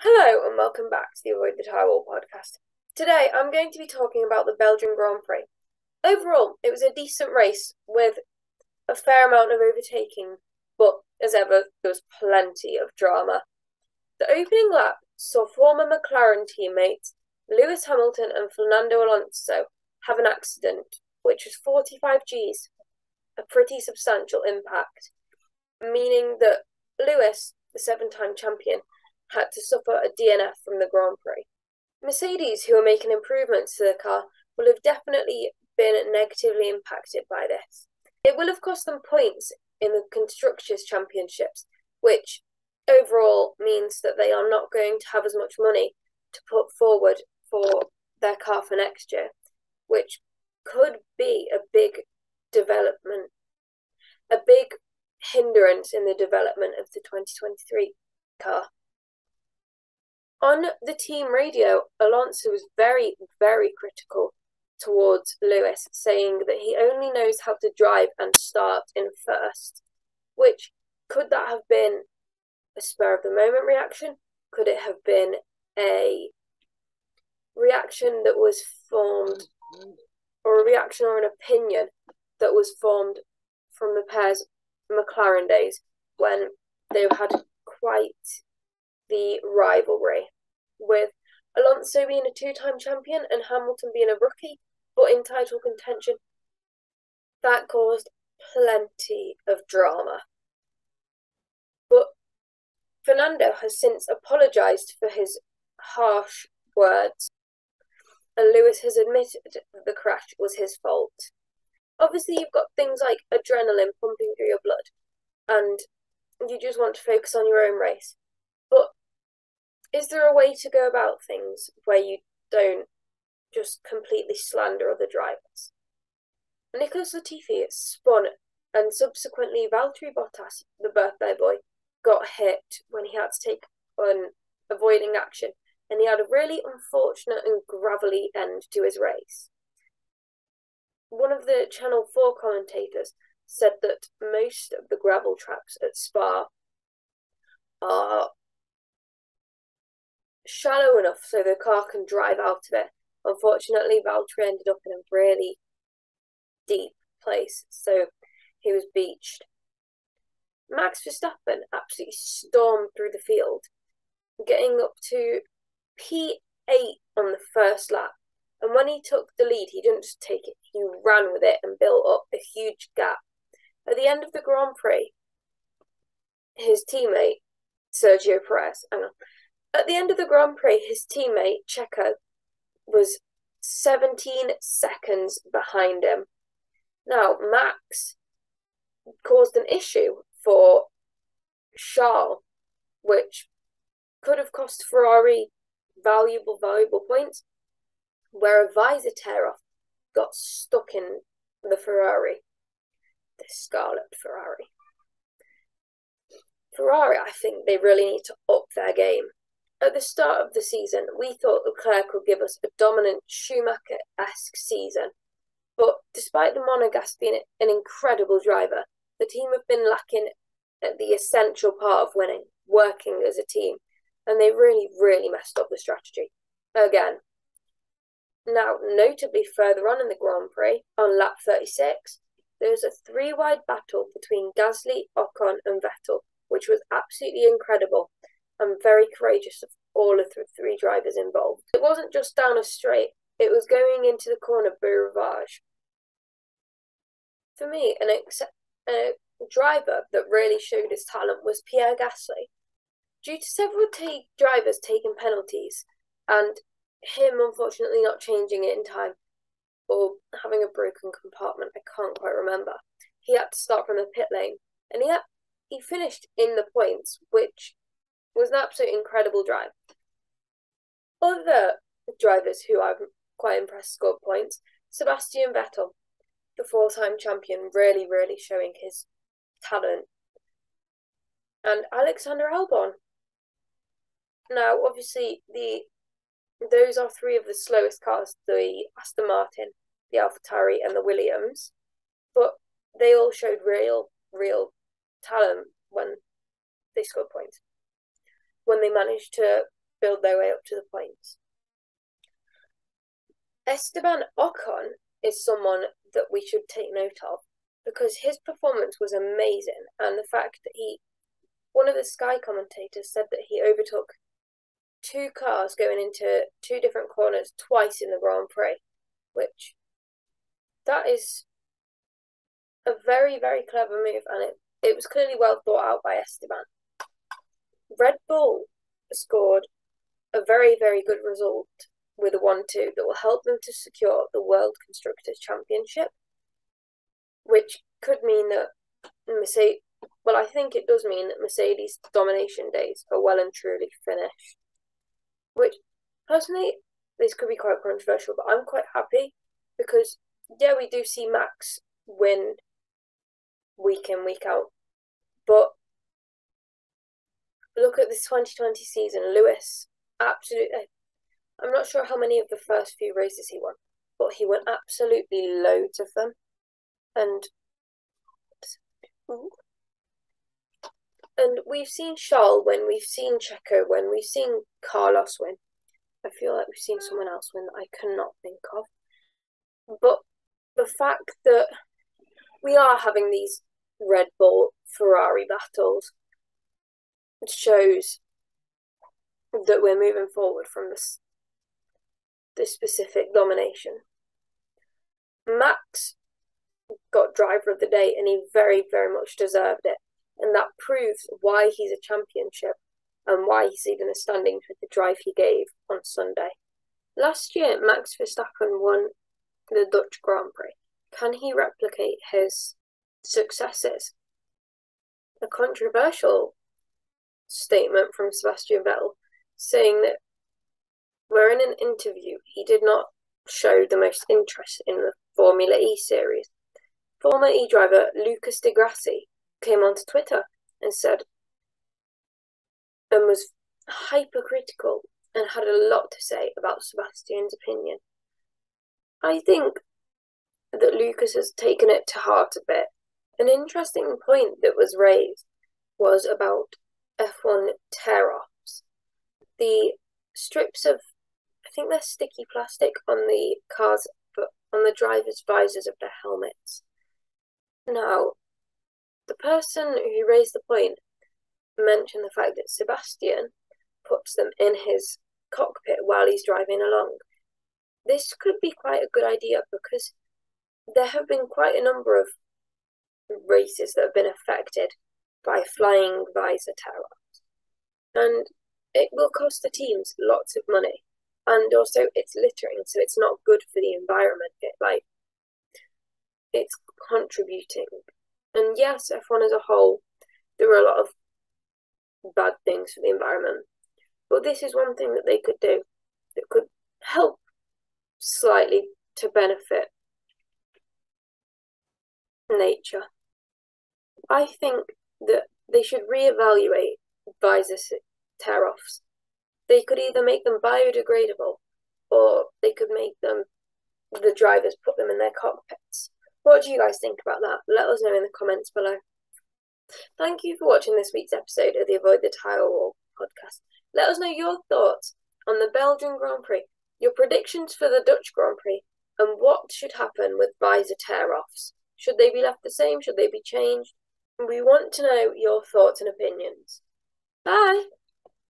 Hello and welcome back to the Avoid the Tyrewall podcast. Today I'm going to be talking about the Belgian Grand Prix. Overall, it was a decent race with a fair amount of overtaking, but as ever, there was plenty of drama. The opening lap saw former McLaren teammates Lewis Hamilton and Fernando Alonso have an accident, which was 45 Gs, a pretty substantial impact, meaning that Lewis, the seven-time champion, had to suffer a DNF from the Grand Prix. Mercedes, who are making improvements to the car, will have definitely been negatively impacted by this. It will have cost them points in the Constructors' Championships, which overall means that they are not going to have as much money to put forward for their car for next year, which could be a big development, a big hindrance in the development of the 2023 car. On the team radio, Alonso was very, very critical towards Lewis, saying that he only knows how to drive and start in first, which could that have been a spur of the moment reaction? Could it have been a reaction that was formed, or a reaction or an opinion that was formed from the pair's McLaren days when they had quite the rivalry, with Alonso being a two-time champion and Hamilton being a rookie, but in title contention? That caused plenty of drama. But Fernando has since apologised for his harsh words, and Lewis has admitted that the crash was his fault. Obviously, you've got things like adrenaline pumping through your blood, and you just want to focus on your own race. But is there a way to go about things where you don't just completely slander other drivers? Nicholas Latifi spun, and subsequently Valtteri Bottas, the birthday boy, got hit when he had to take on avoiding action, and he had a really unfortunate and gravelly end to his race. One of the Channel 4 commentators said that most of the gravel tracks at Spa are shallow enough so the car can drive out of it. Unfortunately, Valtteri ended up in a really deep place, so he was beached. Max Verstappen absolutely stormed through the field, getting up to P8 on the first lap. And when he took the lead, he didn't just take it, he ran with it and built up a huge gap. At the end of the Grand Prix, his teammate, Sergio Perez, at the end of the Grand Prix, his teammate, Checo, was 17 seconds behind him. Now, Max caused an issue for Charles, which could have cost Ferrari valuable points, where a visor tear-off got stuck in the Ferrari, the Scarlet Ferrari. Ferrari, I think they really need to up their game. At the start of the season, we thought Leclerc could give us a dominant Schumacher-esque season, but despite the Monegasque being an incredible driver, the team have been lacking at the essential part of winning, working as a team, and they really, really messed up the strategy again. Now, notably further on in the Grand Prix, on lap 36, there was a three-wide battle between Gasly, Ocon and Vettel, which was absolutely incredible and very courageous of all of the three drivers involved. It wasn't just down a straight, it was going into the corner Beau Rivage. For me, a driver that really showed his talent was Pierre Gasly. Due to several drivers taking penalties and him unfortunately not changing it in time or having a broken compartment, I can't quite remember, he had to start from the pit lane, and he finished in the points, which was an absolutely incredible drive. Other drivers who I'm quite impressed scored points: Sebastian Vettel, the four-time champion, really, really showing his talent, and Alexander Albon. Now, obviously, those are three of the slowest cars, the Aston Martin, the AlphaTauri and the Williams, but they all showed real talent when they scored points, when they managed to build their way up to the points. Esteban Ocon is someone that we should take note of because his performance was amazing, and the fact that one of the Sky commentators said that he overtook 2 cars going into 2 different corners twice in the Grand Prix, which that is a very, very clever move, and it was clearly well thought out by Esteban. Red Bull scored a very, very good result with a 1-2 that will help them to secure the World Constructors' Championship, which could mean that I think it does mean that Mercedes' domination days are well and truly finished. Which, personally, this could be quite controversial, but I'm quite happy because, yeah, we do see Max win week in, week out, but look at this 2020 season. Lewis, absolutely, I'm not sure how many of the first few races he won, but he won absolutely loads of them. And we've seen Charles win, we've seen Checo win, we've seen Carlos win. I feel like we've seen someone else win that I cannot think of. But the fact that we are having these Red Bull Ferrari battles shows that we're moving forward from this specific domination. Max got driver of the day, and he very, very much deserved it. And that proves why he's a championship and why he's leading the standings with the drive he gave on Sunday. Last year, Max Verstappen won the Dutch Grand Prix. Can he replicate his successes? A controversial statement from Sebastian Vettel saying that where in an interview he did not show the most interest in the Formula E series. Former E driver Lucas de Grassi came onto Twitter and said and was hypercritical and had a lot to say about Sebastian's opinion. I think that Lucas has taken it to heart a bit. An interesting point that was raised was about F1 tear-offs. The strips of, I think they're sticky plastic on the cars, but on the driver's visors of their helmets. Now, the person who raised the point mentioned the fact that Sebastian puts them in his cockpit while he's driving along. This could be quite a good idea because there have been quite a number of races that have been affected by flying visor tear-offs. And it will cost the teams lots of money. And also it's littering, so it's not good for the environment. It's contributing. And yes, F1 as a whole, there are a lot of bad things for the environment. But this is one thing that they could do that could help slightly to benefit nature. I think that they should reevaluate visor tear-offs. They could either make them biodegradable or they could make them, the drivers put them in their cockpits. What do you guys think about that? Let us know in the comments below. Thank you for watching this week's episode of the Avoid the Tyrewall podcast. Let us know your thoughts on the Belgian Grand Prix, your predictions for the Dutch Grand Prix, and what should happen with visor tear-offs. Should they be left the same? Should they be changed? We want to know your thoughts and opinions. Bye!